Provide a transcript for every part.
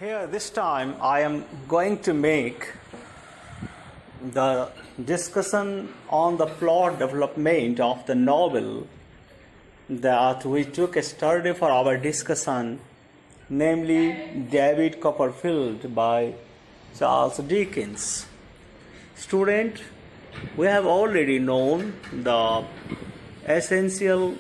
Here, this time, I am going to make the discussion on the plot development of the novel that we took a study for our discussion, namely David Copperfield by Charles Dickens. Student, we have already known the essential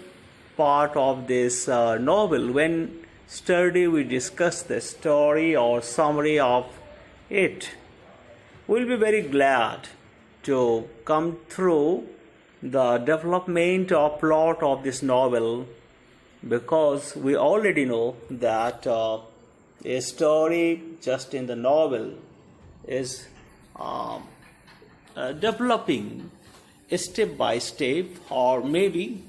part of this novel. When study we discuss the story or summary of it. We'll be very glad to come through the development of plot of this novel, because we already know that a story just in the novel is developing step by step, or maybe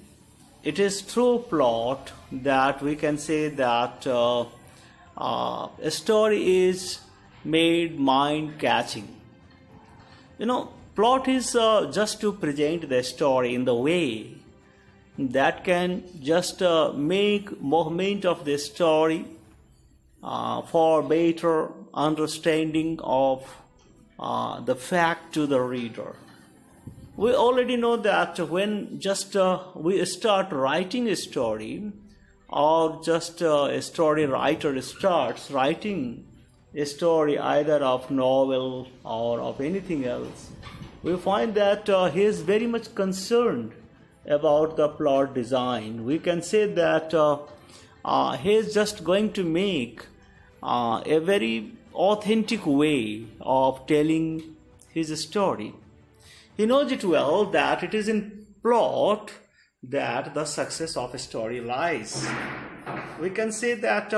it is through plot that we can say that a story is made mind-catching. Plot is just to present the story in the way that can just make movement of the story for better understanding of the fact to the reader. We already know that when just we start writing a story, or just a story writer starts writing a story either of novel or of anything else, we find that he is very much concerned about the plot design. We can say that he is just going to make a very authentic way of telling his story. He knows it well that it is in plot that the success of a story lies. We can say that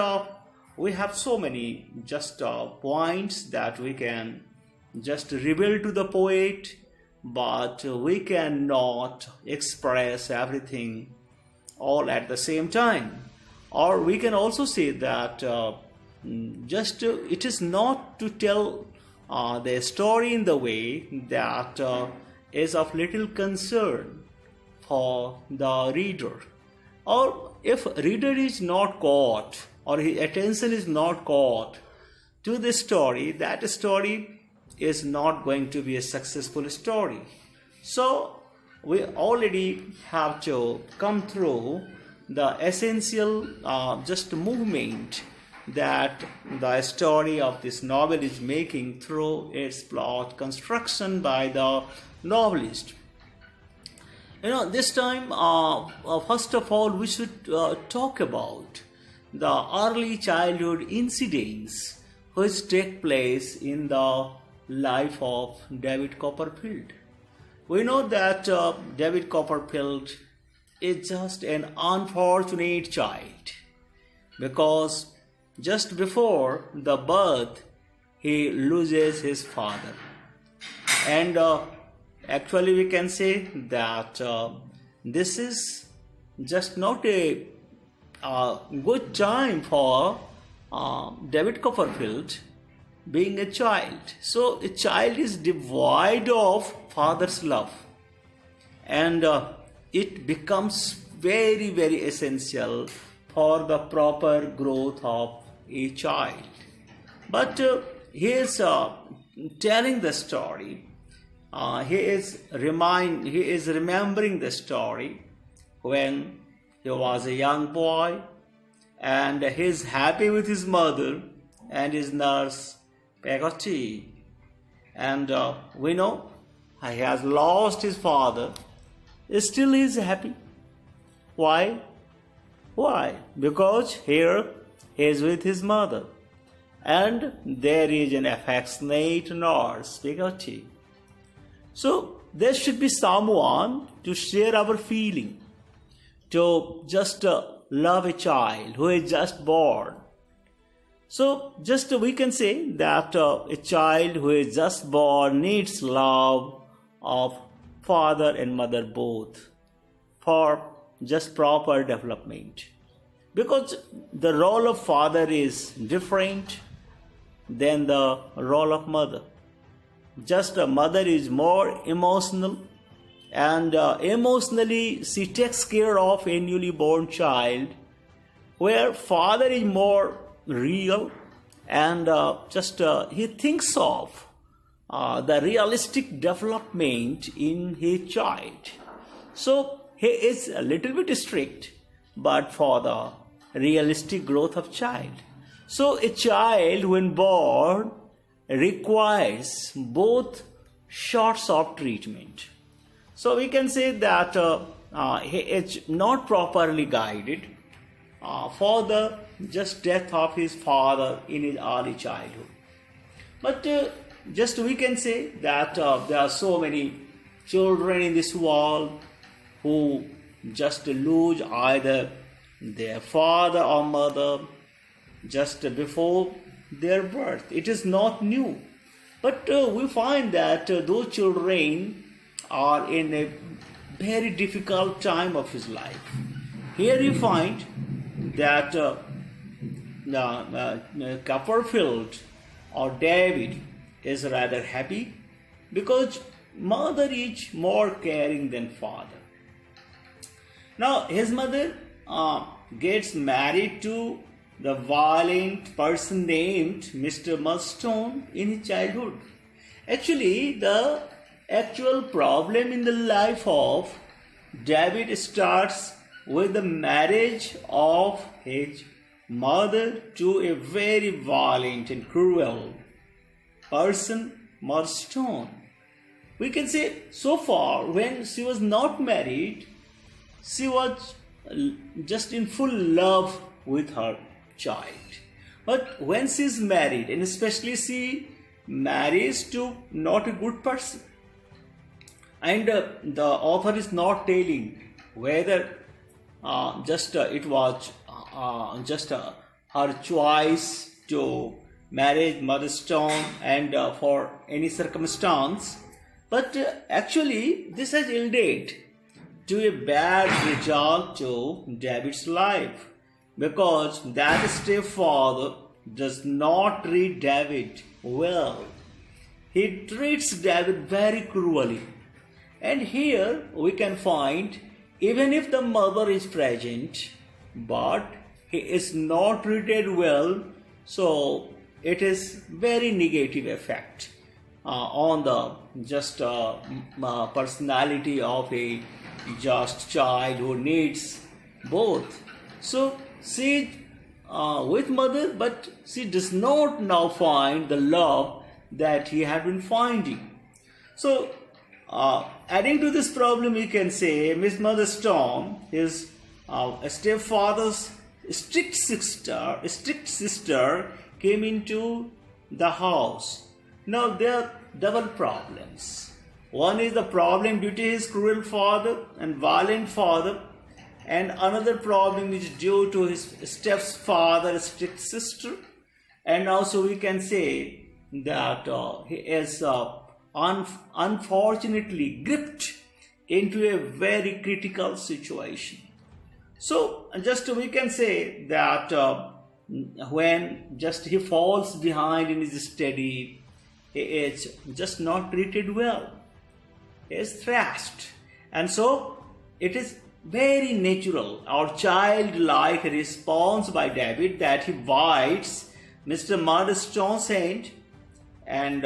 we have so many just points that we can just reveal to the poet, but we cannot express everything all at the same time. Or we can also say that it is not to tell the story in the way that is of little concern for the reader. Or if reader is not caught, or his attention is not caught to the story, that story is not going to be a successful story. So we already have to come through the essential just movement that the story of this novel is making through its plot construction by the novelist. This time, first of all, we should talk about the early childhood incidents which take place in the life of David Copperfield. We know that David Copperfield is just an unfortunate child, because just before the birth he loses his father. And actually we can say that this is just not a good time for David Copperfield being a child. So a child is devoid of father's love, and it becomes very, very essential for the proper growth of a child. But he is telling the story. He is remembering the story when he was a young boy, and he is happy with his mother and his nurse Peggotty. And we know he has lost his father. Still he is happy. Why? Because here he is with his mother, and there is an affectionate nurse Peggotty. So there should be someone to share our feeling, to just love a child who is just born. So just we can say that a child who is just born needs love of father and mother both for just proper development, because the role of father is different than the role of mother. Just a mother is more emotional, and emotionally she takes care of a newly born child, where father is more real and he thinks of the realistic development in his child. So he is a little bit strict, but for the realistic growth of child. So a child when born requires both sorts of treatment. So we can say that he is not properly guided for the just death of his father in his early childhood. But just we can say that there are so many children in this world who just lose either their father or mother just before their birth. It is not new. But we find that those children are in a very difficult time of his life. Here you find that Copperfield or David is rather happy because mother is more caring than father. Now his mother gets married to the violent person named Mr. Murdstone in his childhood. Actually, the actual problem in the life of David starts with the marriage of his mother to a very violent and cruel person, Murdstone. We can say so far when she was not married, she was just in full love with her child. But when she is married, and especially she marries to not a good person, and the author is not telling whether it was her choice to marry Murdstone and for any circumstance, but actually this has yielded to a bad result to David's life, because that stepfather does not treat David well. He treats David very cruelly. And here we can find, even if the mother is present, but he is not treated well, so it is very negative effect on the personality of a just child who needs both. So she with mother, but she does not now find the love that he had been finding. So adding to this problem, we can say Miss Murdstone, his stepfather's strict sister came into the house. Now there are double problems. One is the problem due to his cruel father and violent father, and another problem is due to his stepfather's strict sister. And also we can say that he is unfortunately gripped into a very critical situation. So we can say that when he falls behind in his study, he is just not treated well. He is thrashed. And so it is very natural or childlike response by David that he bites Mr. Murdstone's hand, and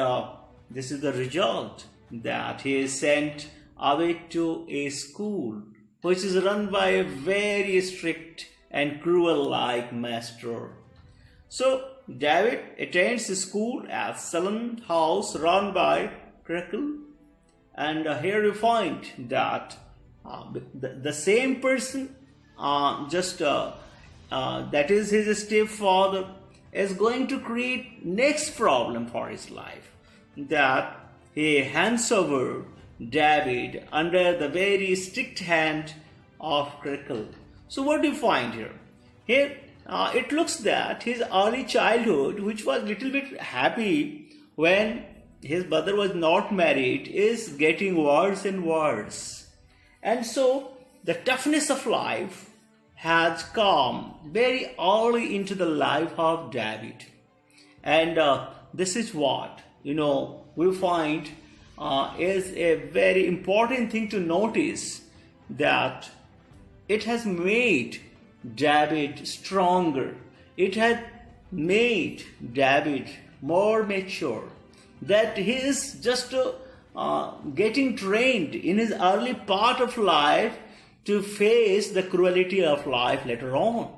this is the result, that he is sent away to a school which is run by a very strict and cruel-like master. So David attends school at Sullen House run by Crackle, and here you find that the same person, that is his stepfather, is going to create next problem for his life, that he hands over David under the very strict hand of Crackle. So what do you find here? Here it looks that his early childhood, which was little bit happy when his mother was not married, is getting worse and worse. And so the toughness of life has come very early into the life of David. And this is what, we find is a very important thing to notice, that it has made David stronger. It had made David more mature, that he is just getting trained in his early part of life to face the cruelty of life later on.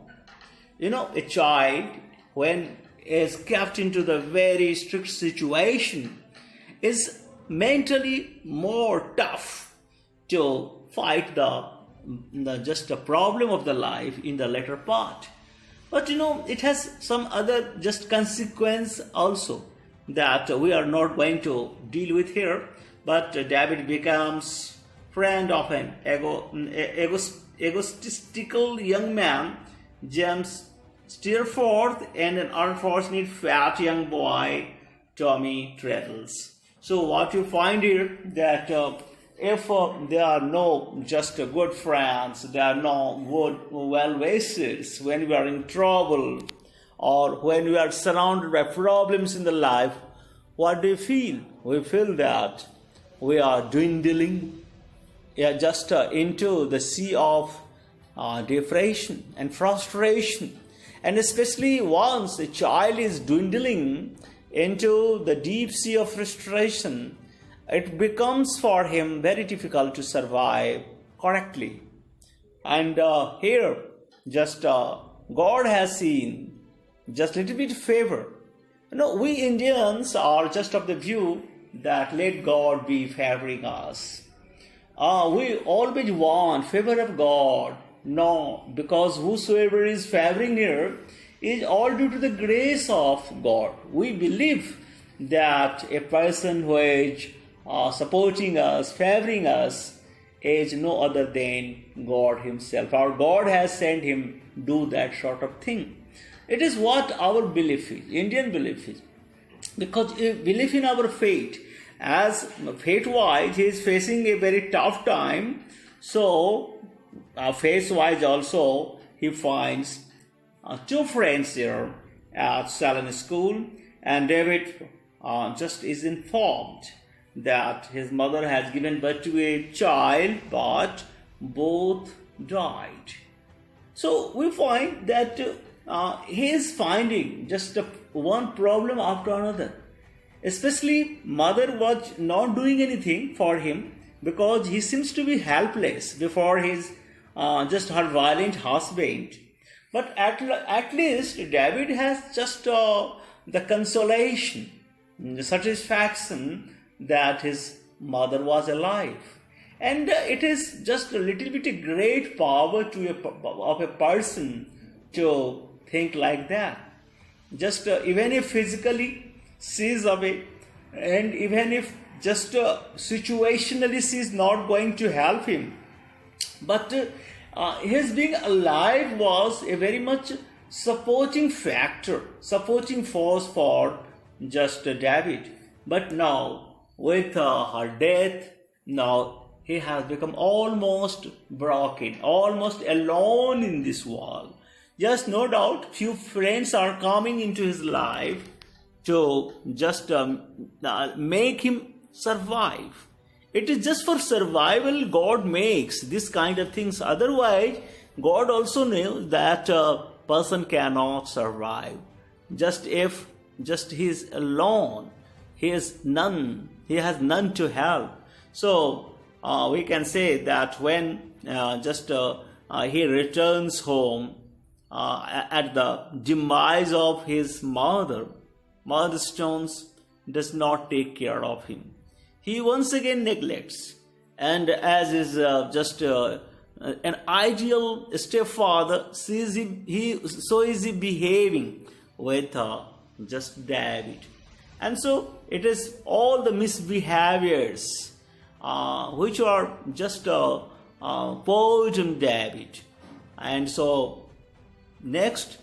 A child, when is kept into the very strict situation, is mentally more tough to fight the just a problem of the life in the later part. But it has some other just consequence also that we are not going to deal with here. But David becomes friend of an egotistical young man, James Steerforth, and an unfortunate fat young boy, Tommy Treadles. So what you find here that if there are no just good friends, there are no good well-wishers when we are in trouble or when we are surrounded by problems in the life, what do you feel? We feel that we are dwindling just into the sea of depression and frustration. And especially once a child is dwindling into the deep sea of frustration, it becomes for him very difficult to survive correctly. And here, just God has seen just a little bit favor. We Indians are just of the view that let God be favoring us. We always want favor of God. No, because whosoever is favoring here is all due to the grace of God. We believe that a person who is supporting us, favoring us, is no other than God himself. Our God has sent him do that sort of thing. It is what our belief is, Indian belief is. Because we believe in our fate. As fate-wise, he is facing a very tough time. So, face-wise also, he finds two friends here at Salon School. And David just is informed that his mother has given birth to a child, but both died. So we find that he is finding just one problem after another. Especially mother was not doing anything for him because he seems to be helpless before his just her violent husband. But at least David has just the consolation, the satisfaction that his mother was alive. And it is just a little bit a great power of a person to think like that. Just even if physically she is away, and even if just situationally she is not going to help him, but his being alive was a very much supporting factor, supporting force for just David. But now, with her death, now he has become almost broken, almost alone in this world. Just no doubt, few friends are coming into his life to just make him survive. It is just for survival God makes this kind of things. Otherwise, God also knew that a person cannot survive. Just if just he is alone, he has none to help. So we can say that when he returns home at the demise of his mother, Mother Stones does not take care of him. He once again neglects, and as is an ideal stepfather, so is he behaving with just David. And so it is all the misbehaviors which are just poison David. And so next,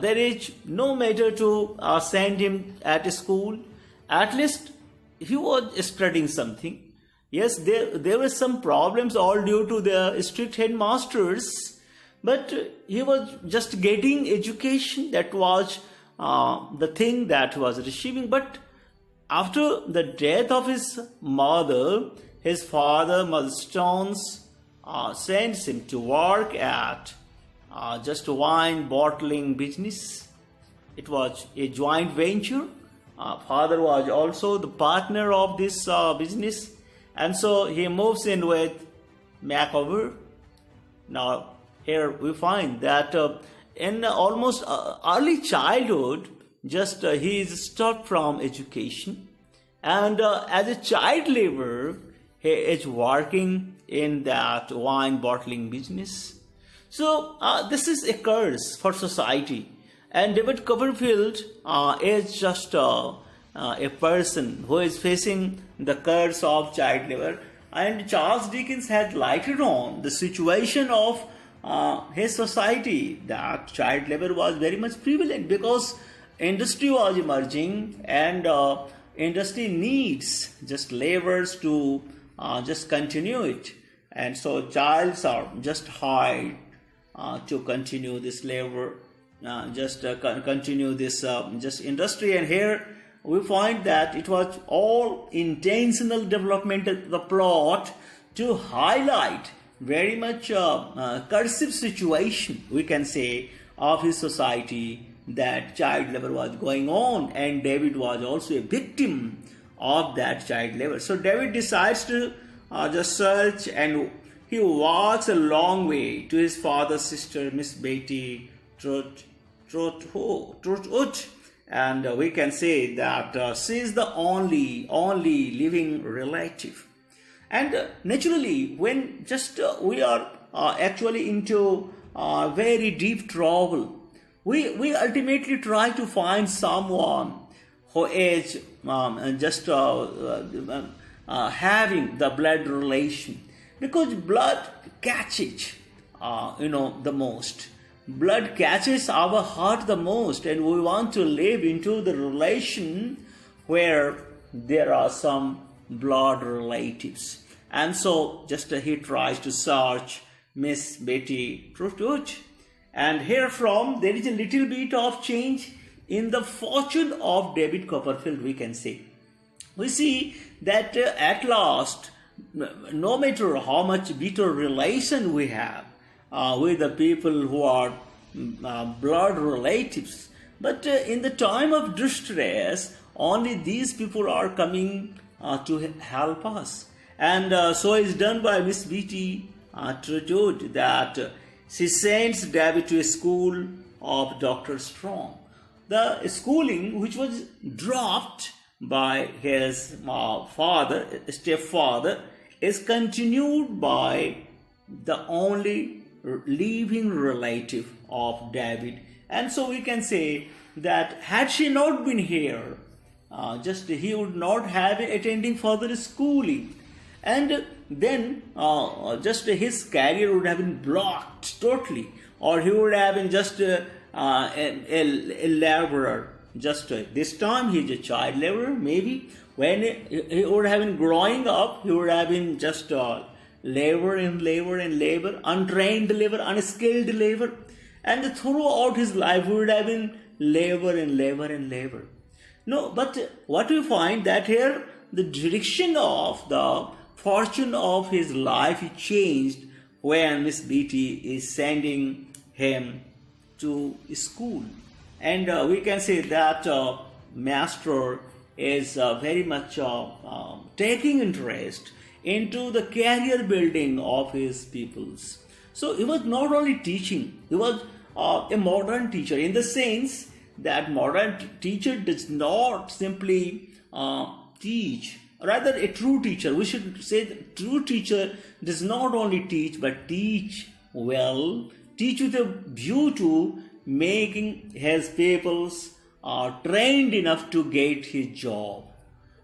there is no matter to send him at school. At least he was studying something. Yes, there were some problems all due to the strict headmasters, but he was just getting education. That was the thing that he was receiving. But after the death of his mother, his father, Mother Stones, sends him to work at just wine bottling business. it was a joint venture. Father was also the partner of this business, and so he moves in with Macabre. Now, here we find that in almost early childhood, just he is stopped from education, and as a child laborer, he is working in that wine bottling business. So this is a curse for society, and David Copperfield is just a person who is facing the curse of child labor. And Charles Dickens had lighted on the situation of his society, that child labor was very much prevalent because industry was emerging, and industry needs just laborers to just continue it. And so childs are just hired to continue this labor, continue this just industry. And here we find that it was all intentional development of the plot to highlight very much cursive situation, we can say, of his society, that child labor was going on, and David was also a victim of that child labor. So David decides to just search, and he walks a long way to his father's sister, Miss Betty Trotwood, and we can say that she is the only living relative. And naturally, when just we are actually into very deep trouble, we ultimately try to find someone who is just having the blood relation, because blood catches the most. Blood catches our heart the most, and we want to live into the relation where there are some blood relatives. And so just he tries to search Miss Betty Trotwood, and herefrom there is a little bit of change in the fortune of David Copperfield, we can say. We see that at last, no matter how much bitter relation we have with the people who are blood relatives, but in the time of distress, only these people are coming to help us. And so is done by Miss Betty Trotwood, that she sends David to a school of Dr. Strong. The schooling which was dropped by his stepfather is continued by the only living relative of David. And so we can say that had she not been here, just he would not have been attending further schooling. And then just his career would have been blocked totally, or he would have been just a laborer. Just this time he is a child laborer. Maybe when he would have been growing up, he would have been just labor, untrained labor, unskilled labor. And throughout his life, he would have been labor. No, but what we find that here, the direction of the fortune of his life is changed when Miss Betty is sending him to school. And we can say that master is very much taking interest into the career building of his pupils. So he was not only teaching, he was a modern teacher, in the sense that modern teacher does not simply teach. Rather, a true teacher, we should say the true teacher does not only teach, but teach well, teach with a view to making his pupils trained enough to get his job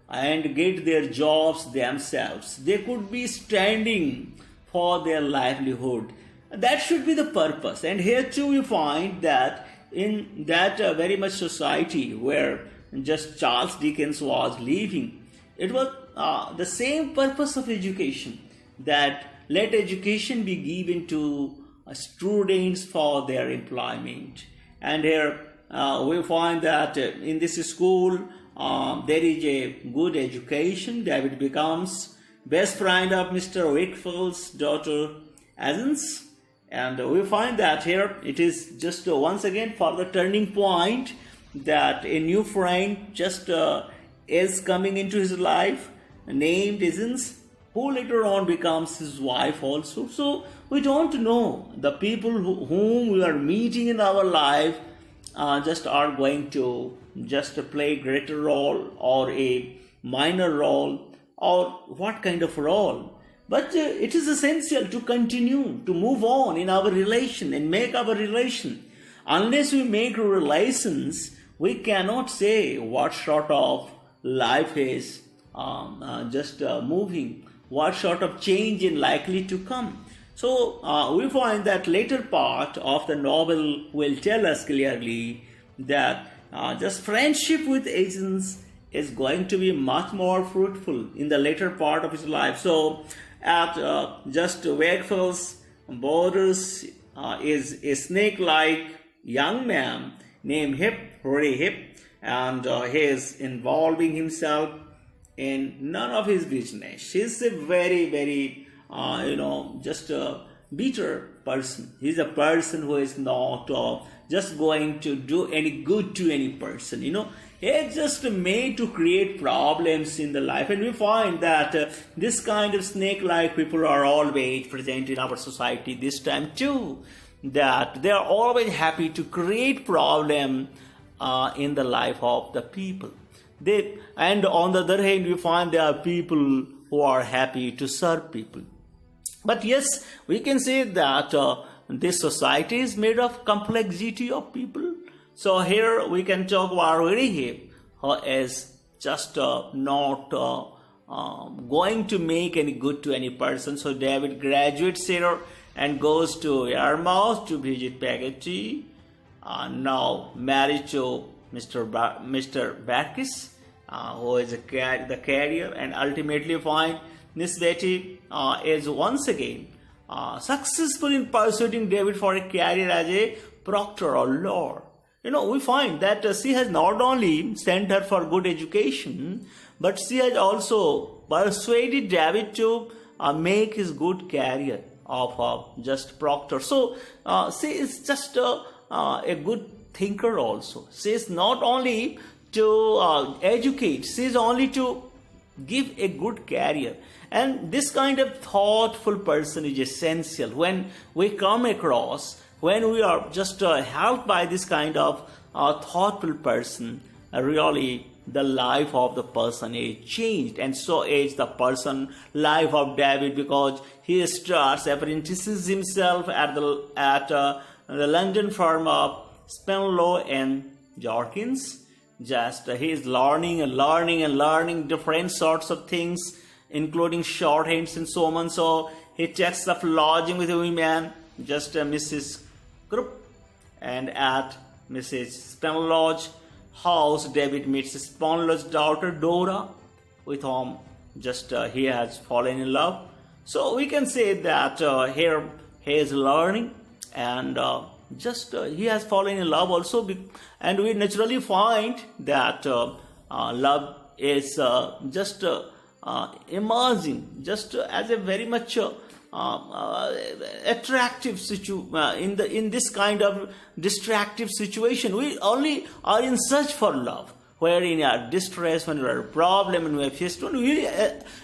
and get their jobs themselves. They could be standing for their livelihood. That should be the purpose. And here too we find that in that very much society where just Charles Dickens was living, it was the same purpose of education, that let education be given to students for their employment. And here we find that in this school there is a good education. David becomes best friend of Mr. Wickfield's daughter Agnes. And we find that here it is just once again for the turning point that a new friend just is coming into his life, named Essence, who later on becomes his wife also. So we don't know the people whom we are meeting in our life just are going to just play a greater role or a minor role or what kind of role. But it is essential to continue to move on in our relation and make our relation. Unless we make relations, we cannot say what sort of life is just moving, what sort of change is likely to come. So we find that later part of the novel will tell us clearly that just friendship with Essence is going to be much more fruitful in the later part of his life. So at just Wakefield's borders is a snake-like young man named Rory Hip, and he is involving himself in none of his business. He's a very, very, just a bitter person. He's a person who is not just going to do any good to any person. He's just made to create problems in the life. And we find that this kind of snake-like people are always present in our society this time too. That they are always happy to create problem in the life of the people. And on the other hand, we find there are people who are happy to serve people. But yes, we can say that this society is made of complexity of people. So here we can talk about Rory Hip, who is just not going to make any good to any person. So David graduates here and goes to Yarmouth to visit Peggotty, now married to Mr. Barkis, who is the carrier, and ultimately find Miss Betty is once again successful in persuading David for a career as a proctor or lord. We find that she has not only sent her for good education, but she has also persuaded David to make his good career of just proctor. So she is just a good thinker also. She is not only to educate, she is only to give a good career. And this kind of thoughtful person is essential when we come across, when we are just helped by this kind of thoughtful person. Really the life of the person is changed, and so is the person life of David, because he starts apprentices himself at the London firm of Spenlow and Jorkins. Just he is learning different sorts of things, including shorthands and so on. So he takes up lodging with a woman, just Mrs. Krupp, and at Mrs. Spenlow's house, David meets Spenlow's daughter Dora, with whom just he has fallen in love. So we can say that here he is learning, and he has fallen in love also, and we naturally find that love is just emerging just as a very much attractive in this kind of distractive situation. We only are in search for love, where in our distress, when we are a problem, and we are faced, we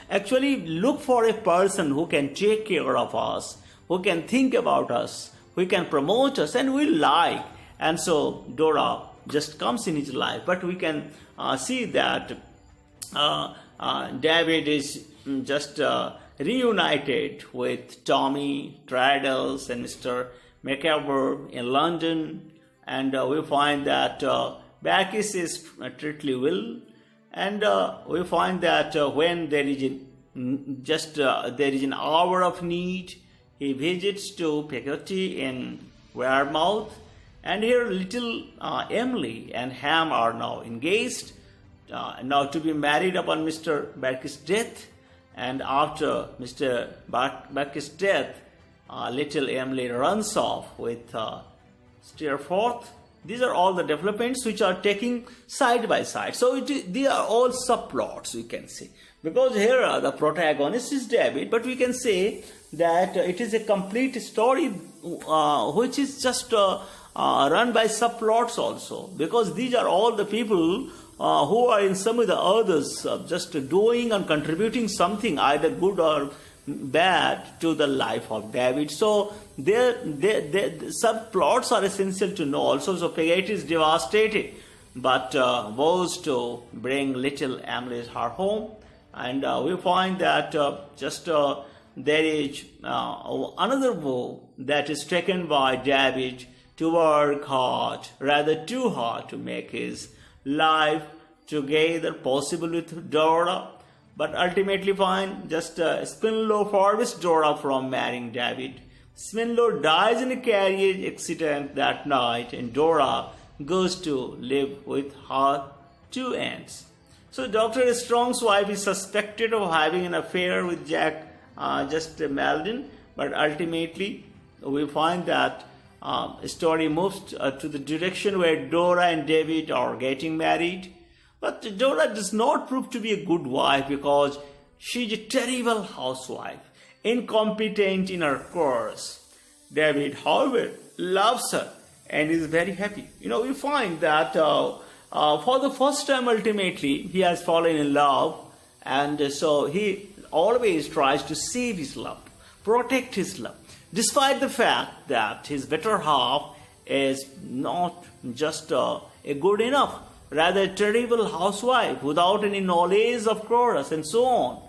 actually look for a person who can take care of us, who can think about us, who can promote us, and we like. And so Dora just comes in his life. But we can see that David is just reunited with Tommy Traddles and Mr. Macabre in London, and we find that Bacchus is treated well, and we find that when there is an hour of need, he visits to Peggotty in Wearmouth, and here little Emily and Ham are now engaged, now to be married upon Mr. Bacchus' death. And after Mr. Bacchus' death, little Emily runs off with Steerforth. These are all the developments which are taking side by side. So they are all subplots, we can say. Because here the protagonist is David, but we can say that it is a complete story which is just run by subplots also, because these are all the people who are in some of the others just doing and contributing something, either good or bad, to the life of David. So their subplots are essential to know also. So Peggy is devastated, but vows to bring little Emily's her home. And we find that there is another vow that is taken by David to work hard, rather too hard, to make his life together possible with Dora. But ultimately find just Spinlow forbids Dora from marrying David. Spinlow dies in a carriage accident that night, and Dora goes to live with her two aunts. So Dr. Strong's wife is suspected of having an affair with Jack Maldon, but ultimately we find that story moves to the direction where Dora and David are getting married. But Dora does not prove to be a good wife, because she is a terrible housewife, incompetent in her course. David, however, loves her and is very happy. We find that for the first time, ultimately, he has fallen in love, and so he always tries to save his love, protect his love, despite the fact that his better half is not just a good enough, rather a terrible housewife without any knowledge of chorus and so on.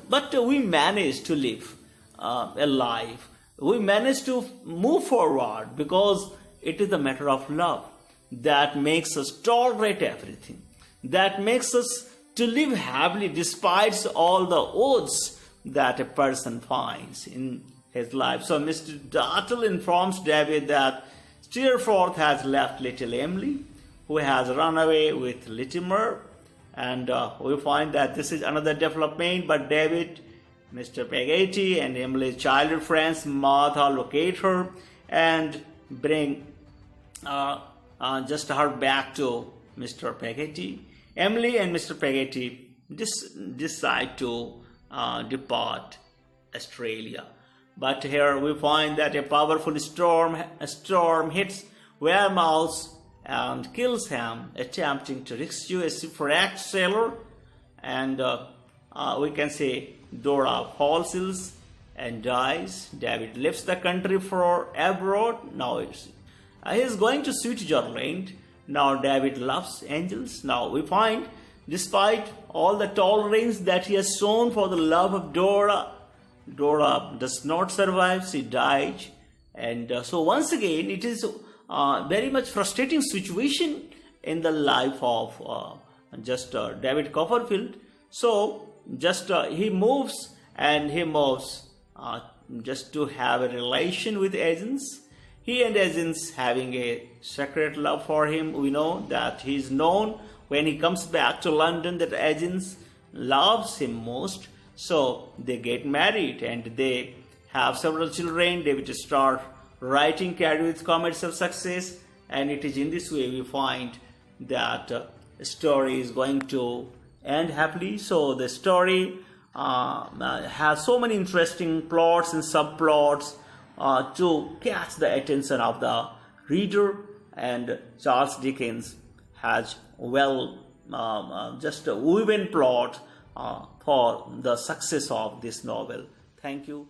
But we manage to live a life. We manage to move forward because it is a matter of love that makes us tolerate everything, that makes us to live happily despite all the odds that a person finds in his life. So Mr. Dartle informs David that Steerforth has left little Emily, who has run away with Litimer, and we find that this is another development. But David, Mr. Peggotty, and Emily's childhood friends Martha locate her and bring just her back to Mr. Peggotty. Emily and Mr. Peggotty decide to depart Australia. But here we find that a powerful storm hits Weymouth and kills him, attempting to rescue a shipwrecked sailor. And we can say Dora falls ill and dies. David leaves the country for abroad. Now he is going to Switzerland. Now David loves angels. Now we find, despite all the tolerance that he has shown for the love of Dora, Dora does not survive. She dies. And so once again, it is very much frustrating situation in the life of David Copperfield. So he moves just to have a relation with agents. He and agents having a secret love for him. We know that he is known when he comes back to London that agents loves him most. So they get married and they have several children. David starts writing carried with commercial success, and it is in this way we find that the story is going to end happily. So the story has so many interesting plots and subplots to catch the attention of the reader, and Charles Dickens has just a woven plot for the success of this novel. Thank you.